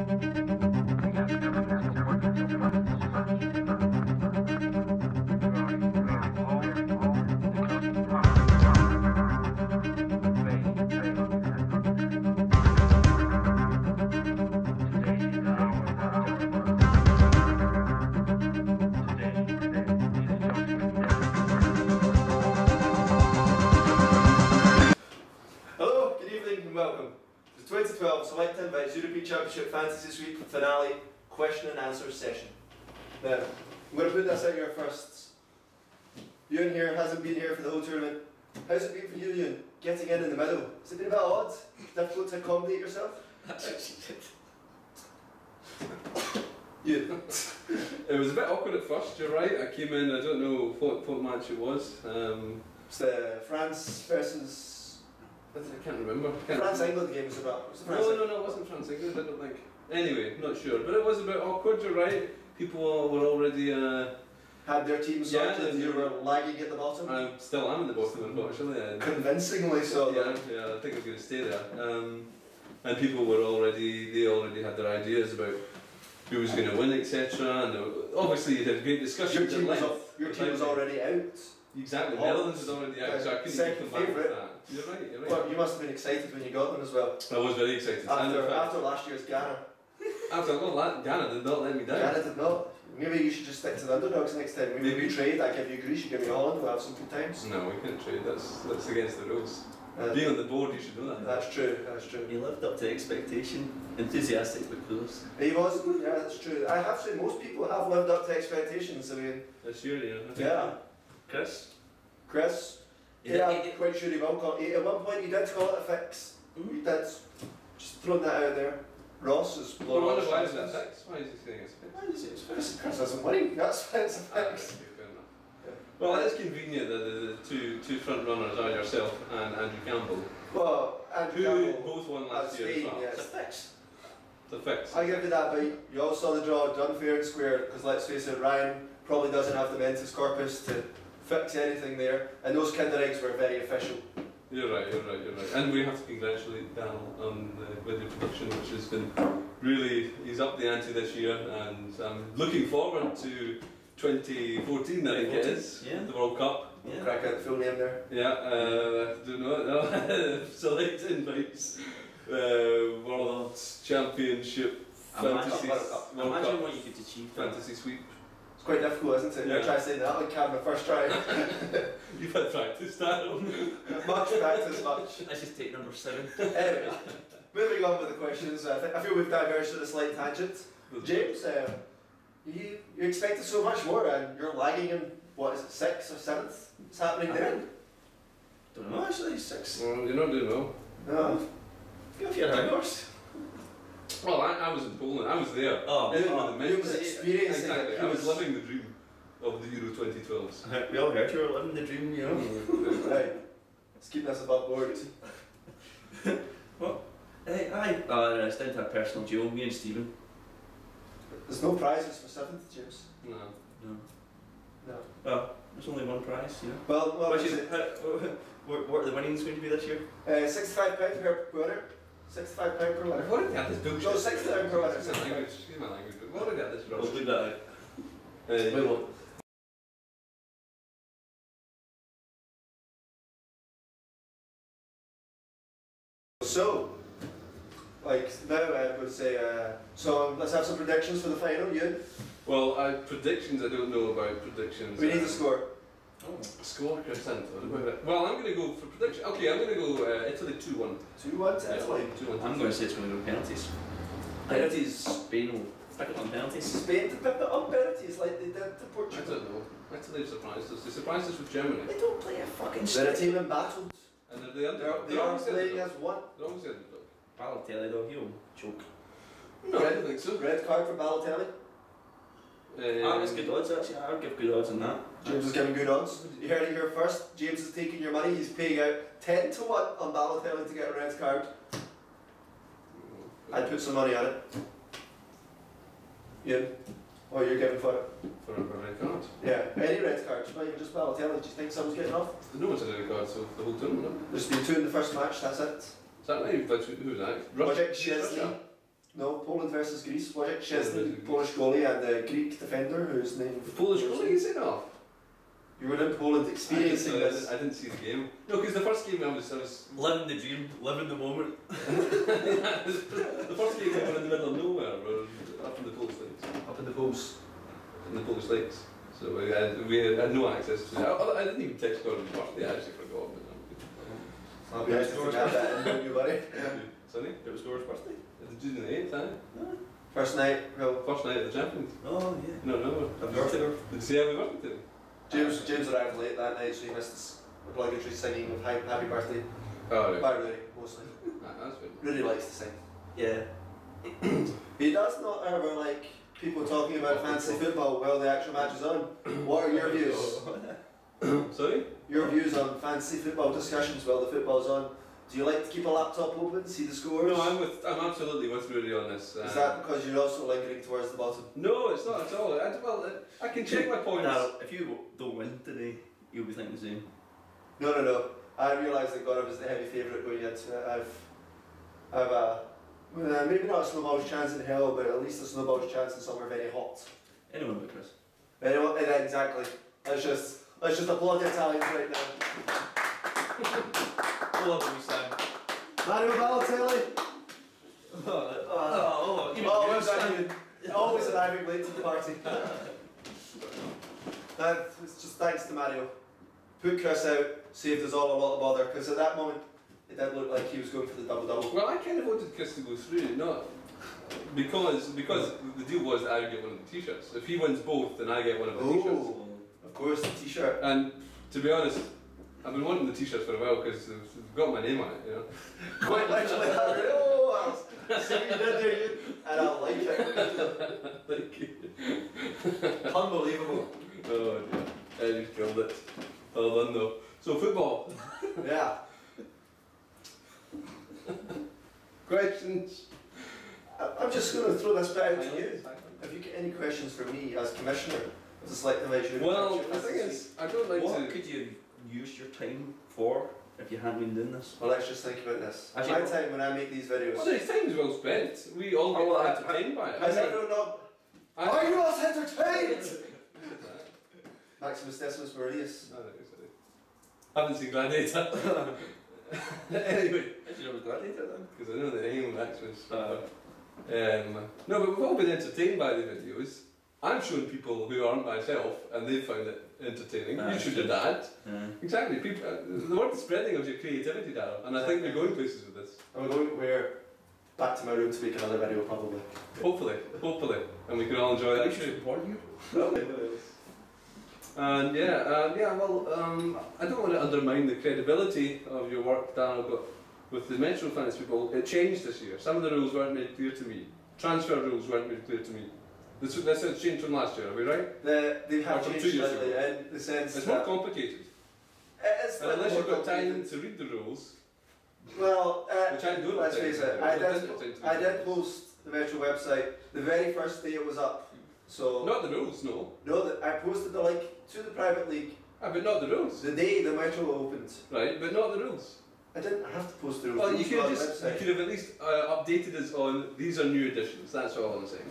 Welcome to the 2012 Select Invites European Championship Fantasy Suite finale question and answer session. Now, I'm going to put this out here first. Ewan here hasn't been here for the whole tournament. How's it been for you, Ewan? Getting in the middle? Has it been a bit odd? Difficult to accommodate yourself? That's what she did. Ewan? It was a bit awkward at first, you're right. I came in, I don't know what match it was. It's the France versus... I can't remember. France-England game was about. No, it wasn't France-England, I don't think. Anyway, not sure. But it was a bit awkward, you're right. People were already... had their team sorted and you were lagging at the bottom? I still am at the bottom, unfortunately. Convincingly so. Yeah, I think I'm going to stay there. And people were they already had their ideas about who was going to win, etc. And obviously you had great discussions. Your team was already out. Exactly, Netherlands was already out, so I couldn't second come back with favourite. that. You're right. Well, you must have been excited when you got them as well. I was very excited. After last year's Ghana. Ghana did not let me down. Ghana did not. Maybe you should just stick to the underdogs next time. Maybe we trade, I give you Greece, you give me Holland, we'll have some good times. No, we can't trade, that's against the rules. Being on the board, you should know that. That's true, that's true. He lived up to expectation, enthusiastic but close. He was, yeah, that's true. I have to say, most people have lived up to expectations, I mean... That's sure, yeah. Yeah. Chris? Yeah, I'm quite sure he will call it. At one point he did call it a fix. He did. Just throwing that out there. Ross is blowing why is that a fix? Why is he saying it's a fix? Why is it a fix? Chris isn't winning, that's why it's a fix. Well, it is convenient that the two front runners are yourself and Andrew Campbell. Well, Andrew Campbell both won last year as well. Yeah, it's a fix. It's a fix. I give you that, but you all saw the draw done fair and square, because let's face it, Ryan probably doesn't have the mentis corpus to fix anything there, and those Kinder Eggs were very official. You're right. And we have to congratulate Daniel on the video production, which has been really, he's up the ante this year, and I'm looking forward to 2014, I think it is, the World Cup. Yeah. Crack out the full name there. Yeah, don't know, no. Select Invites, World Championship, Fantasy World Imagine Cup, what you could achieve. Fantasy Sweep. It's quite difficult, isn't it? You're trying to say that on camera first try. You've had practice, Daniel. Much practice, much. Let's just take number 7. Anyway, moving on with the questions. I feel we've diverged at a slight tangent. James, you expected so much more, and you're lagging in, what is it, 6th or 7th? What's happening there? Don't know, actually, 6. Well, you're not doing well. No. Go for your high horse. Well, I was in Poland, I was there. You was experiencing exactly. it. I was living the dream of the Euro 2012s. We all heard you were living the dream, you know. Right, let's keep this above board. What? Hey, aye. It's down to a personal duel, me and Stephen. There's no prizes for 7th, James. No. Well, there's only one prize, you know. Well, which is, what are the winnings going to be this year? £65 per winner. £65 per winner. I've already had this bullshit. No, £60 per winner. Excuse my language, but I've already had this We'll rubbish. leave that out. We will. So, like now I would say, so let's have some predictions for the final, you? Well, predictions, I don't know about predictions. We need a score. Score, percent. Well, I'm going to go for prediction. Okay, I'm going to go Italy 2-1. 2-1 to Italy. 2-1. I'm going to say it's going to go penalties. Penalties, Spain will pick it on penalties. Spain to pick it on penalties like they did to I Portugal. don't know. Italy surprised us. They surprised us with Germany. They don't play a fucking They're a team embattled. And they're the underdog. They are playing as one. They're always the underdog. Balotelli though, he'll choke. No, I don't think so. Red card for Balotelli. That's good odds actually, I would give good odds on that. James is giving good odds. You heard it here first. James is taking your money. He's paying out 10 to 1 on Balotelli to get a red card. I'd put some money on it. Yeah. What are you giving for it? For a red card? Yeah, any red cards, not even just Balotelli. Do you think someone's getting off? No one's had a red card, so the whole tournament. There's been 2 in the first match, that's it. Is that right? But who's that? Wojciech Szczesny. No, Poland versus Greece. Wojciech versus Szczesny, Greece. Polish goalie, and the Greek defender whose name. The Polish goalie, is it not? You were in Poland experiencing this. I didn't see the game. No, because the first game I was Living the dream, living the moment. the first game we were in the middle of nowhere, we were up in the Polish lakes. Up in the post. In the Polish lakes. So we had no access to it. I didn't even text Gordon's birthday, I actually forgot. I'll be nice to grab that in, don't you, buddy? Sonny? It was Gore's birthday. It's June the 8th, aye? First night, well, First night of the Champions. Oh, yeah. No. Happy birthday, Gore. Did you see how we worked with him? James arrived late that night, so he missed his obligatory singing of happy birthday Oh, right. by Rudy, mostly. That's good. Rudy likes to sing. Yeah. He does not ever like people talking about fantasy football while the actual match is on. What are your views? Sorry? Your views on fantasy football discussions while the football's on? Do you like to keep a laptop open, see the scores? No, I'm absolutely with Rudy on this. Is that because you're also lingering towards the bottom? No, it's not at all. I can check my points. Now, if you don't win today, you'll be thinking the same. No. I realised that God was the heavy favourite going into it. I've maybe not a snowball's chance in hell, but at least a snowball's chance in somewhere very hot. Anyone but Chris. Anyway, exactly. Let's just applaud the Italians right now. I love you, Sam. Mario Balotelli. Even Sam. Always arriving late to the party. It's just thanks to Mario. Put Chris out, saved us all a lot of bother, because at that moment it did look like he was going for the double-double. Well, I kind of wanted Chris to go through, not because the deal was that I would get one of the t-shirts. If he wins both, then I get one of the t-shirts. Oh, of course, the t-shirt. And to be honest, I've been wanting the t-shirts for a while because they've got my name on it, you know. Quite literally, I see what you did there, you, and I like it. Thank you. Unbelievable. Oh dear, I just killed it. Well done though. So football. Yeah. Questions? I'm just going to throw this bit out to you. Have you got any questions for me as commissioner of the Selective Edge? Well, the thing is, I don't like what to. could you use your time for if you hadn't been doing this? Well, let's just think about this. Actually, My time when I make these videos. Well, the time is well spent. We all get well, entertained by it. Has everyone not? Are you all entertained? Maximus Decimus Meridius. I haven't seen Gladiator. Anyway, Actually, I was gladiator then. because I know the name of Maximus. No, but we've all been entertained by the videos. I've shown people who aren't myself, and they've found it entertaining. You should do that. Exactly. People, the word is spreading of your creativity, Darryl, and I think we're going places with this. And we're back to my room to make another video probably. Hopefully, and we can all enjoy that You too. should support you. And I don't want to undermine the credibility of your work, Daniel, but with the Metro Fantasy people, it changed this year. Some of the rules weren't made clear to me. Transfer rules weren't made clear to me. This has changed from last year, are we right? They have Or from changed 2 years slightly ago. in the sense It's that more complicated. it's And unless more you've got time complicated. to read the rules, Well, which I don't let's have time face to it, do. I did post the Metro website the very first day it was up. So Not the rules, no. no, I posted the link to the private league But not the rules. the day the Metro opened. Right, but not the rules. I didn't have to post the rules. Well, you Those could were have on the just, you website. could have at least updated us on these are new additions. That's all I'm saying.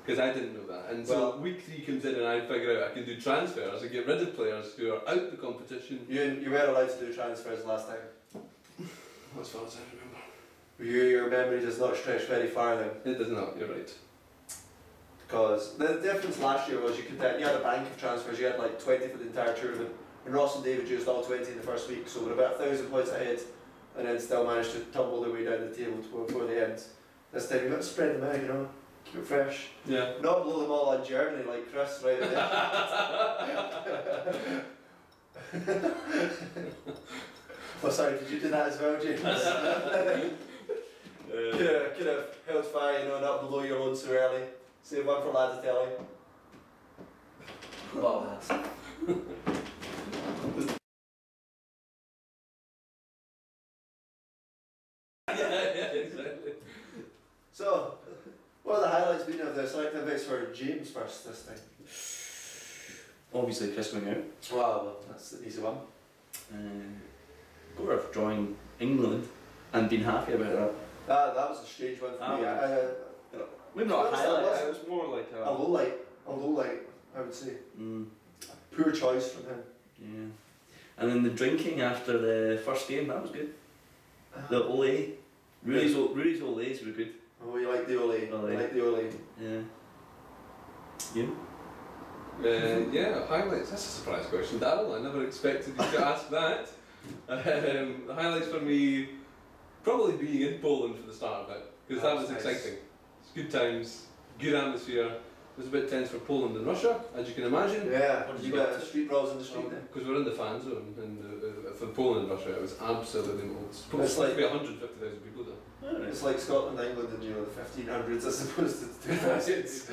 Because I didn't know that. And Well- so week 3 comes in and I figure out I can do transfers and get rid of players who are out the competition. You were allowed to do transfers last time. As far as I remember. Your memory does not stretch very far then. It does not, you're right. Because the difference last year was you had a bank of transfers, you had like 20 for the entire tournament, and Ross and David used all 20 in the first week, so we're about 1,000 points ahead, and then still managed to tumble their way down the table before the end. This time you've got to spread them out, you know, keep it fresh. Yeah. Not blow them all on Germany like Chris right there. Oh sorry, did you do that as well, James? Could have held fire, you know, not blow your load so early. Save one for Ladatelli. Wow. Exactly. So, what are the highlights been of the selective bits for James first this time? Obviously, Chris going out. Well, that's the easy one. Gore drawing England and being happy about that. That was a strange one for me. Maybe not a Honest, that highlight, was- it was more like A low light, I would say. Poor choice from him. Yeah. And then the drinking after the first game, that was good. The Ole. Rudy's Ole's were good. Oh, you like the Ole. Ole. You like the Ole. Yeah. You? Yeah, highlights. That's a surprise question, Daryl. I never expected you to ask that. The highlights for me, probably being in Poland for the start of it, because that was nice. exciting. It's good times, good atmosphere. It was a bit tense for Poland and Russia, as you can imagine. Yeah, What did you you got get to? street brawls in the street then. Because we're in the fan zone, and for Poland and Russia, it was absolutely more. It's supposed It's to like- be 150,000 people there. It's like Scotland, England in the 1500s as opposed to the 2000s.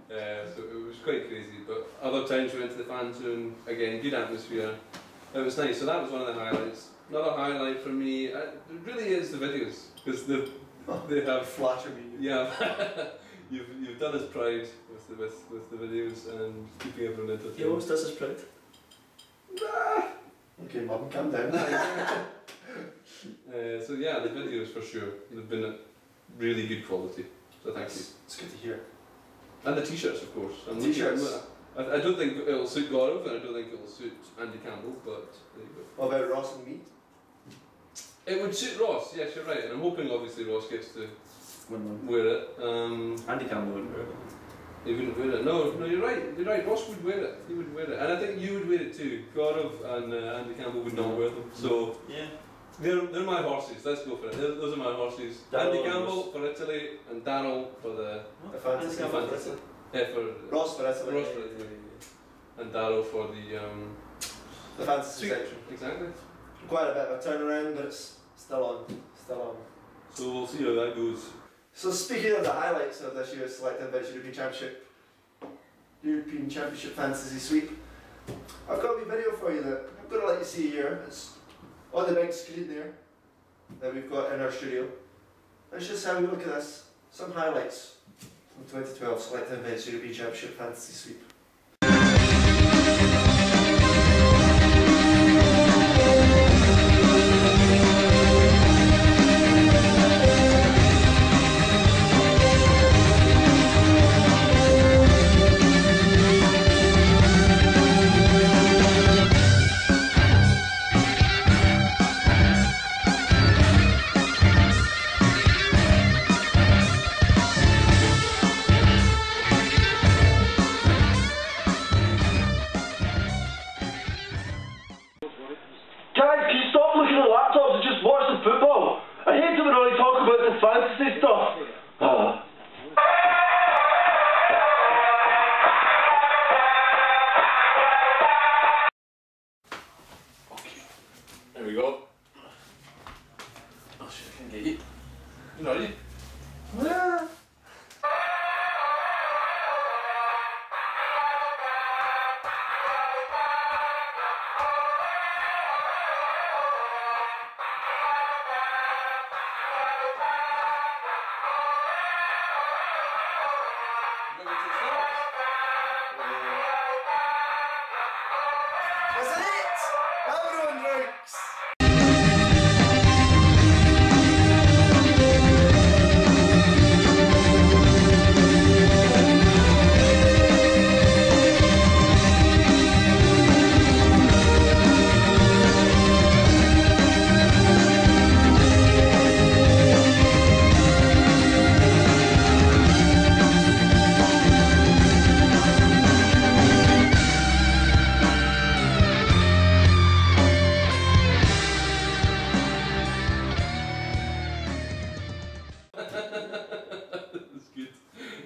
So it was quite crazy, but other times we went to the fan zone, again, good atmosphere. It was nice, so that was one of the highlights. Another highlight for me, it really is the videos, because they have, Flash of me. yeah, you've done us proud with the videos and keeping everyone entertained. He always does his proud. Okay, mum, calm down. So yeah, the videos for sure, they've been really good quality, so thank you. It's good to hear. And the t-shirts, of course. I'm T-shirts. looking at- I don't think it'll suit Gaurav, and I don't think it'll suit Andy Campbell, but there you go. What about Ross and me? It would suit Ross, yes, you're right, and I'm hoping obviously Ross gets to Win-win. wear it. Andy Campbell wouldn't wear it. He wouldn't wear it. No, you're right, Ross would wear it, he would wear it. And I think you would wear it too. Gaurav and Andy Campbell would not wear them. So Yeah. they're my horses, let's go for it. Those are my horses. Darryl Andy and Campbell Ross. for Italy, and Daryl for the The fantasy. Andy Campbell for fantasy. Italy. for Ross for Italy. Ross for Italy, and Daryl for the The fantasy Sweet. section. exactly. Quite a bit of a turnaround, but it's still on. Still on. So we'll see how that goes. So speaking of the highlights of this year's Select Invites European Championship Fantasy Sweep, I've got a wee video for you that I'm going to let you see here. It's on the big screen there that we've got in our studio. Let's just have a look at this. Some highlights from 2012 Select Invites European Championship Fantasy Sweep. Guys, can you stop looking at laptops and just watch the football? I hate it when I talk about the fantasy stuff. There we go. I'll see if I can get you. You ready? Yeah. That's it! Everyone drinks! That's good.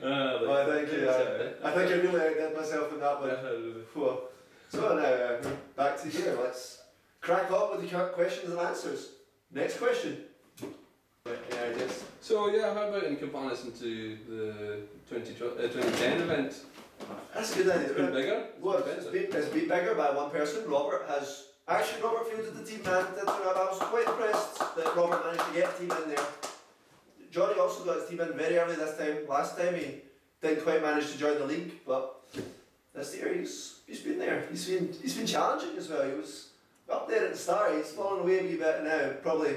Oh, thank you. I think I really outdid myself in that one. Whoa. So now, back to here. Let's crack on with the questions and answers. Next question. Yeah, I guess. So yeah, how about in comparison to the 2010 event? That's a good idea. It's been bigger. Well, it's been bigger by one person. Robert fielded the team man. I was quite impressed that Robert managed to get a team in there. Johnny also got his team in very early this time. Last time he didn't quite manage to join the league, but this year he's been there. He's been challenging as well. He was up there at the start. He's fallen away a wee bit now. Probably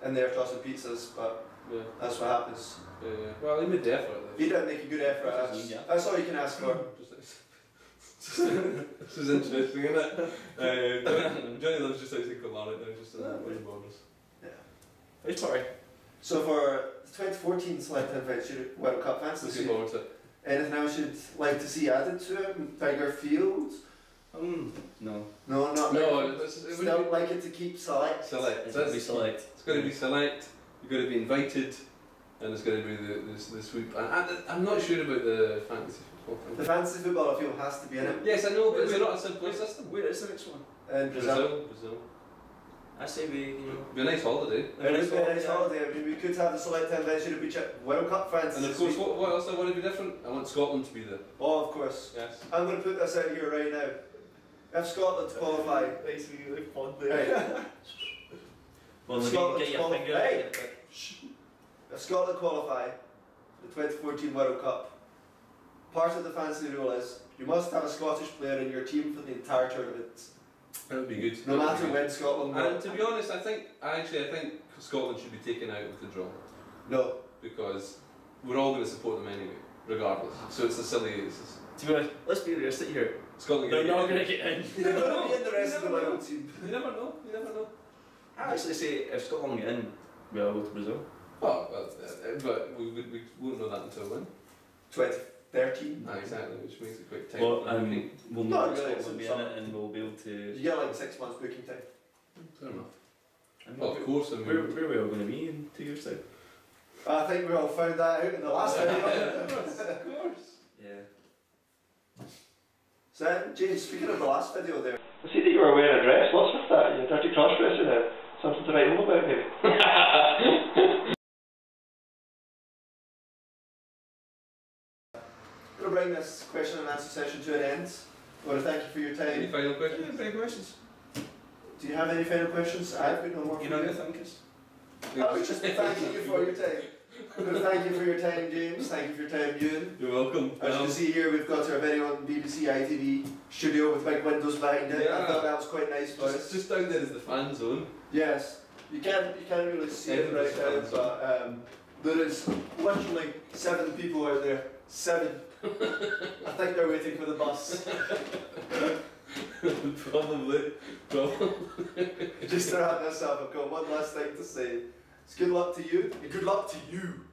in there tossing pizzas, but Yeah. That's what happens. Yeah. Well, he made the effort. He didn't make a good effort. That's all you can ask for. This is interesting, isn't it? Johnny lives just outside Kilmarnock now, just on the borders. Yeah. Which party? So for the 2014 Select Adventure World Cup fans, Looking forward to it. anything else you'd like to see added to it? Bigger fields? No. No, not No, like it still would be like it to keep select. select. It's going to be select. It's going to be select. You've got to be invited, and it's going to be the sweep. And I'm not sure about the fantasy football thing. The fantasy football I feel has to be in it. Yes, I know, but it's not a simple system. Where is the next one? In Brazil. Brazil. I say we, you know. Be a nice holiday. It would be a nice holiday. I mean, we could have the Select Adventure to be World Cup fantasy. And of course, what else I want to be different? I want Scotland to be there. Oh, of course. Yes. I'm going to put this out here right now. If Scotland qualify, Nice wee like pod right, there. Well, maybe Scotland's get your finger hey. out. if Scotland qualify the 2014 World Cup, part of the fantasy rule is you must have a Scottish player in your team for the entire tournament, That would be good. no matter when Scotland And won. to be honest, I think Scotland should be taken out with the draw No. because we're all going to support them anyway, regardless. So it's a silly. It's just, To be honest, let's be realistic here. Scotland. They're gonna not get going to get in. They're going to be in the rest of the never world team. You never know. You never know. I actually say if Scotland get in, we'll go to Brazil. Well, but we won't know that until when. 2013. Exactly, which makes it quite tight. Well, we'll Not know really, Scotland will be it's in it and we'll be able to. You get like 6 months booking time. Fair enough. And Well, of course, I mean. where are we all going to be in 2 years' time? I think we all found that out in the last video. Of course. Yeah. So, James, speaking of the last video there, I see that you were wearing a dress. What's with that? You're dirty cross dressing there. Something to write home about, maybe? we're going to bring this question and answer session to an end. I want to thank you for your Any time. final questions? Any questions? Do you have any final questions? I've got no more for You know you. what I think is? I was just thanking you for your time. Thank you for your time, James. Thank you for your time, Ewan. You're welcome. As you can see here, we've got our very own BBC ITV studio with big windows behind it. I Yeah. thought that was quite nice for us. Just down there is the fan zone. Yes, you can't really see it right now, but there is literally 7 people out there. 7. I think they're waiting for the bus. Probably. Just to wrap this up, I've got one last thing to say. It's good luck to you, and good luck to you.